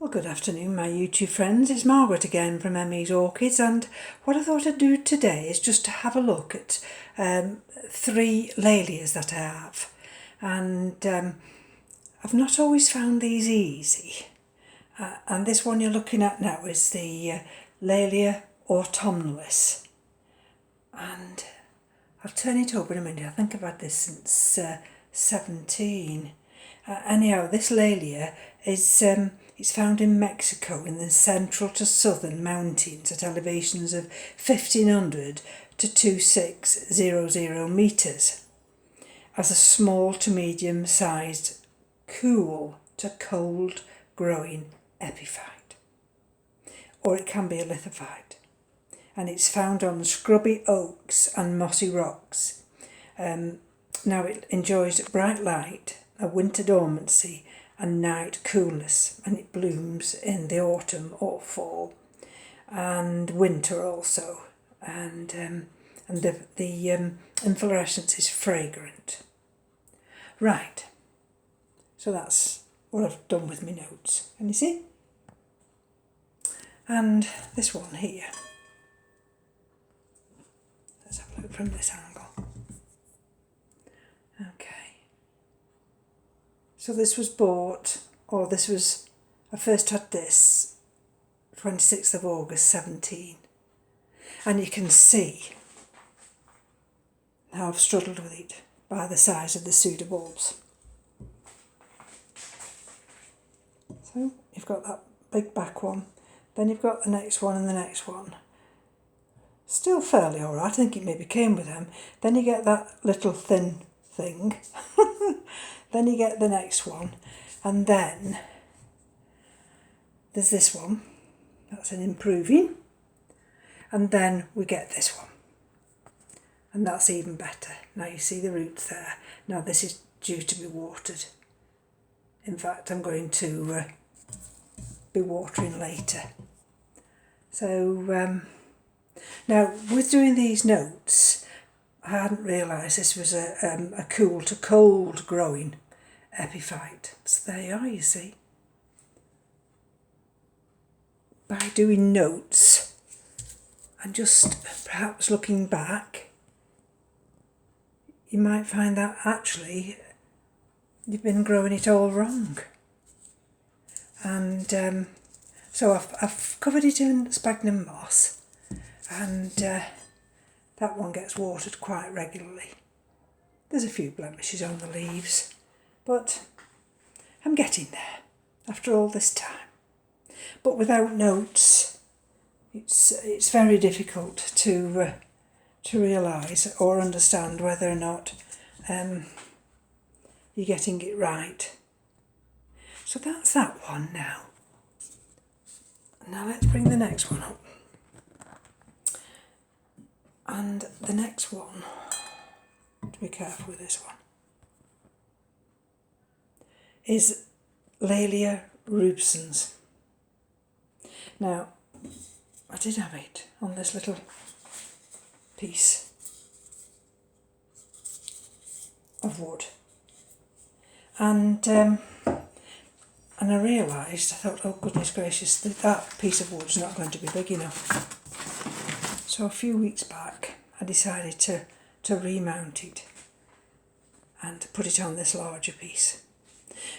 Well, good afternoon, my YouTube friends. It's Margaret again from M.E.s Orchids, and what I thought I'd do today is just to have a look at 3 Laelias that I have. And I've not always found these easy. And this one you're looking at now is the Laelia autumnalis. And I'll turn it over in a minute. I think I've had this since 17. Anyhow, this Laelia is it's found in Mexico in the central to southern mountains at elevations of 1500 to 2600 metres as a small to medium sized cool to cold growing epiphyte, or it can be a lithophyte, and it's found on scrubby oaks and mossy rocks. Now it enjoys bright light, a winter dormancy and night coolness, and it blooms in the autumn or fall and winter also, and the inflorescence is fragrant. Right, so that's what I've done with my notes. Can you see? And this one here, let's have a look from this angle. Okay. So this was bought, I first had this 26th of August 17, and you can see how I've struggled with it by the size of the pseudobulbs. So you've got that big back one, then you've got the next one and the next one. Still fairly alright, I think it maybe came with them. Then you get that little thin thing. Then you get the next one, and then there's this one, that's an improving, and then we get this one, and that's even better. Now you see the roots there. Now this is due to be watered. In fact, I'm going to be watering later. So now with doing these notes, I hadn't realised this was a cool to cold growing epiphyte. So there you are, you see. By doing notes and just perhaps looking back, you might find that actually you've been growing it all wrong. And so I've covered it in sphagnum moss, and that one gets watered quite regularly. There's a few blemishes on the leaves, but I'm getting there after all this time. But without notes, it's very difficult to realise or understand whether or not you're getting it right. So that's that one now. Now let's bring the next one up. And the next one, to be careful with this one, is Laelia rubescens. Now, I did have it on this little piece of wood, and I realised, I thought, oh goodness gracious, that piece of wood's not going to be big enough. So a few weeks back, I decided to remount it and put it on this larger piece.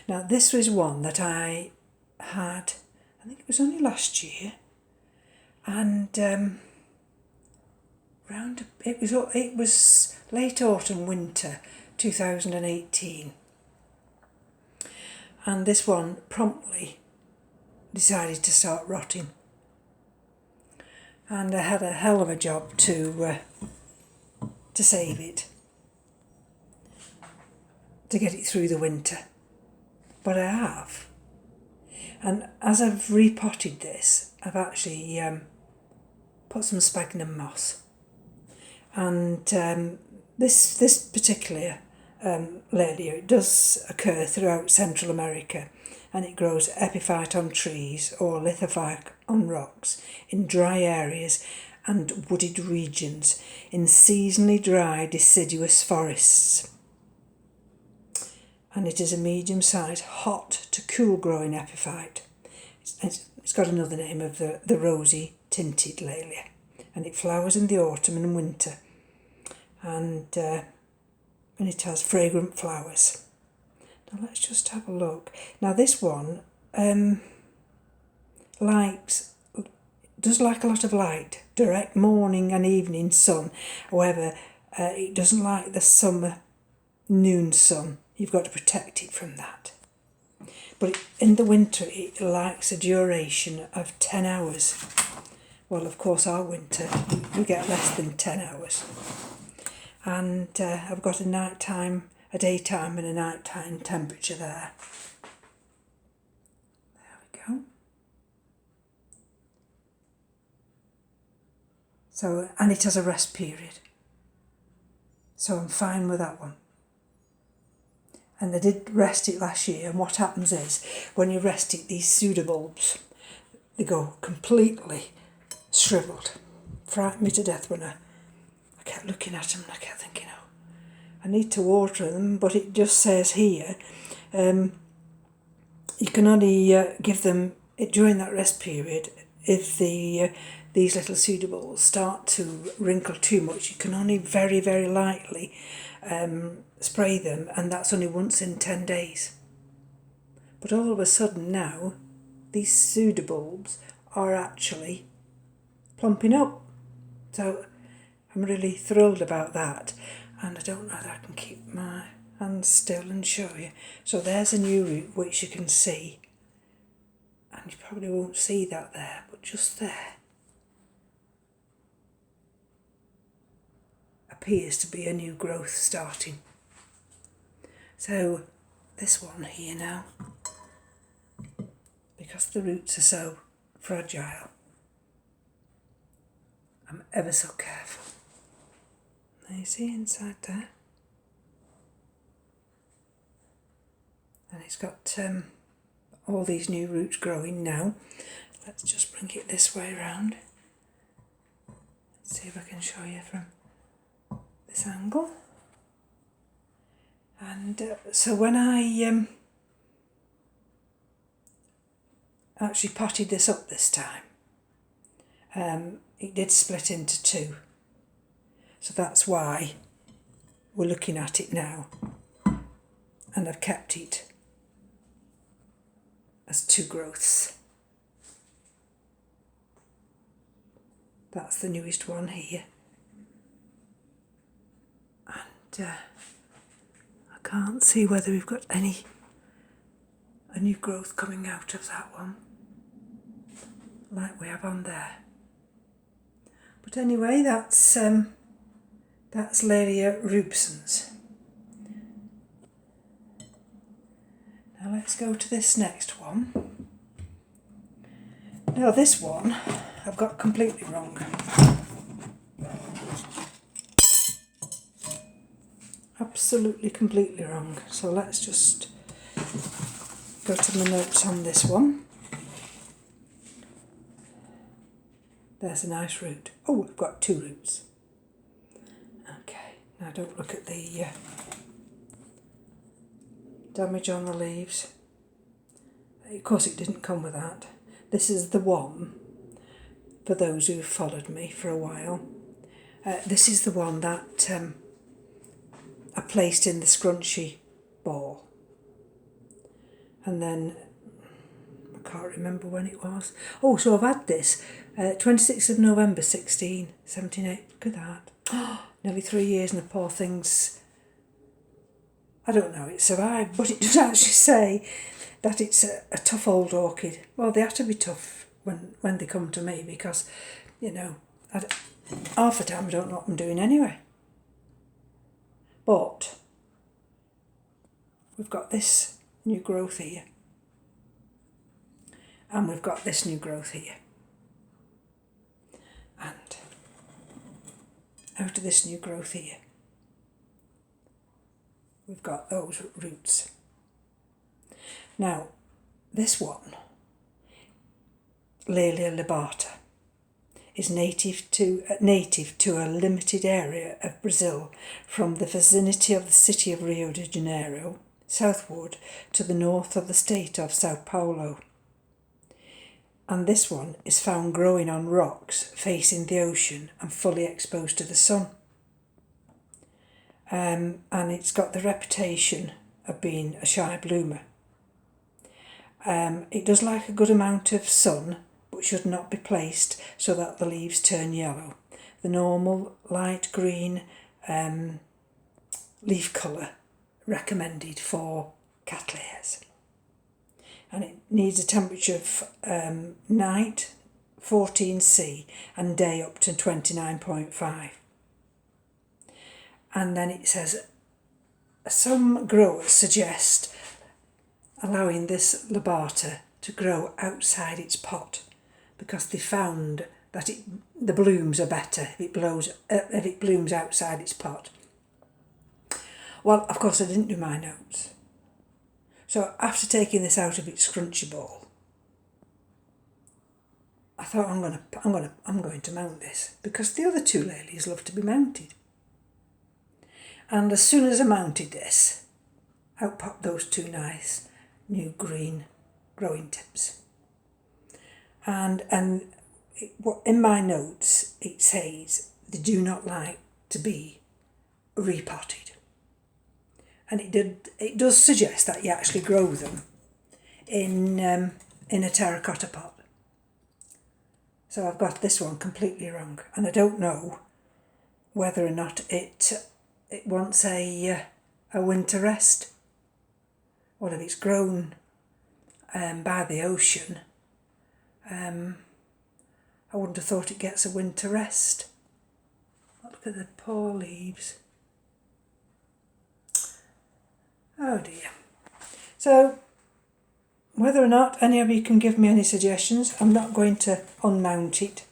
Now this was one that I had, I think it was only last year, and it was late autumn winter 2018, and this one promptly decided to start rotting. And I had a hell of a job to save it, to get it through the winter. But I have. And as I've repotted this, I've actually put some sphagnum moss. And this particular Laelia, it does occur throughout Central America, and it grows epiphyte on trees or lithophyte on rocks in dry areas and wooded regions in seasonally dry deciduous forests. And it is a medium-sized hot to cool growing epiphyte. It's got another name of the rosy tinted Laelia, and it flowers in the autumn and winter, and it has fragrant flowers. Now let's just have a look. Now this one does like a lot of light, direct morning and evening sun. However, it doesn't like the summer noon sun. You've got to protect it from that. But in the winter, it likes a duration of 10 hours. Well, of course, our winter, we get less than 10 hours. And I've got a daytime and a nighttime temperature there. There we go. So, and it has a rest period. So I'm fine with that one. And I did rest it last year, and what happens is, when you rest it, these pseudobulbs, they go completely shriveled. Frightened me to death when I kept looking at them and I kept thinking, oh, I need to water them, but it just says here, you can only give them during that rest period if these little pseudobulbs start to wrinkle too much. You can only very, very lightly spray them, and that's only once in 10 days. But all of a sudden now, these pseudobulbs are actually plumping up. So I'm really thrilled about that, and I don't know that I can keep my hands still and show you. So there's a new root which you can see, and you probably won't see that there, but just there appears to be a new growth starting. So this one here now, because the roots are so fragile, I'm ever so careful. Now you see inside there, and it's got all these new roots growing now. Let's just bring it this way around. Let's see if I can show you from this angle. And so when I actually potted this up this time, it did split into two. So that's why we're looking at it now. And I've kept it as two growths. That's the newest one here. And I can't see whether we've got a new growth coming out of that one, like we have on there. But anyway, that's Laelia rubescens. Now let's go to this next one. Now this one I've got completely wrong. Absolutely completely wrong. So let's just go to my notes on this one. There's a nice root. Oh, I've got two roots. Okay, now don't look at the damage on the leaves. Of course it didn't come with that. This is the one, for those who've followed me for a while. This is the one that I placed in the scrunchy ball. And then, I can't remember when it was. Oh, so I've had this 26th of November 1778. Look at that. Oh, nearly 3 years, and the poor thing's, I don't know, it survived, but it does actually say that it's a tough old orchid. Well, they have to be tough when they come to me, because, you know, half the time I don't know what I'm doing anyway. But we've got this new growth here, and we've got this new growth here, and out of this new growth here we've got those roots. Now this one, Laelia lobata, is native to a limited area of Brazil, from the vicinity of the city of Rio de Janeiro southward to the north of the state of Sao Paulo. and this one is found growing on rocks facing the ocean and fully exposed to the sun. And it's got the reputation of being a shy bloomer. It does like a good amount of sun, but should not be placed so that the leaves turn yellow. The normal light green leaf colour recommended for Cattleyas. And it needs a temperature of night 14°C and day up to 29.5. And then it says some growers suggest allowing this lobata to grow outside its pot because they found that the blooms are better if it blooms outside its pot. Well, of course, I didn't do my notes. So after taking this out of its scrunchy ball, I thought I'm going to mount this because the other two Laelias love to be mounted. And as soon as I mounted this, out popped those two nice new green growing tips. And in my notes it says they do not like to be repotted. And it does suggest that you actually grow them in a terracotta pot. So I've got this one completely wrong, and I don't know whether or not it wants a winter rest. Well, if it's grown by the ocean, I wouldn't have thought it gets a winter rest. Look at the poor leaves. Oh dear. So, whether or not any of you can give me any suggestions, I'm not going to unmount it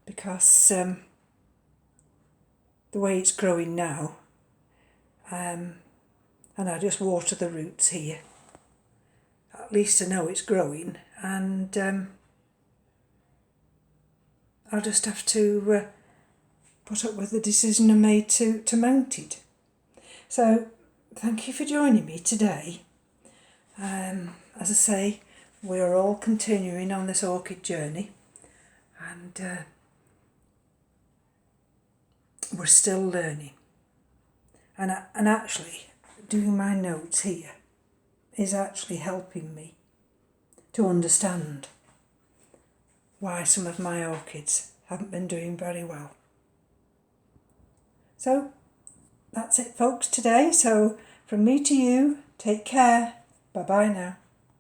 because the way it's growing now, and I just water the roots here. At least I know it's growing, and I'll just have to put up with the decision I made to mount it. So, thank you for joining me today. As I say, we are all continuing on this orchid journey, and we're still learning. And actually, doing my notes here is actually helping me to understand why some of my orchids haven't been doing very well. So, that's it folks today. So from me to you, take care. Bye bye now.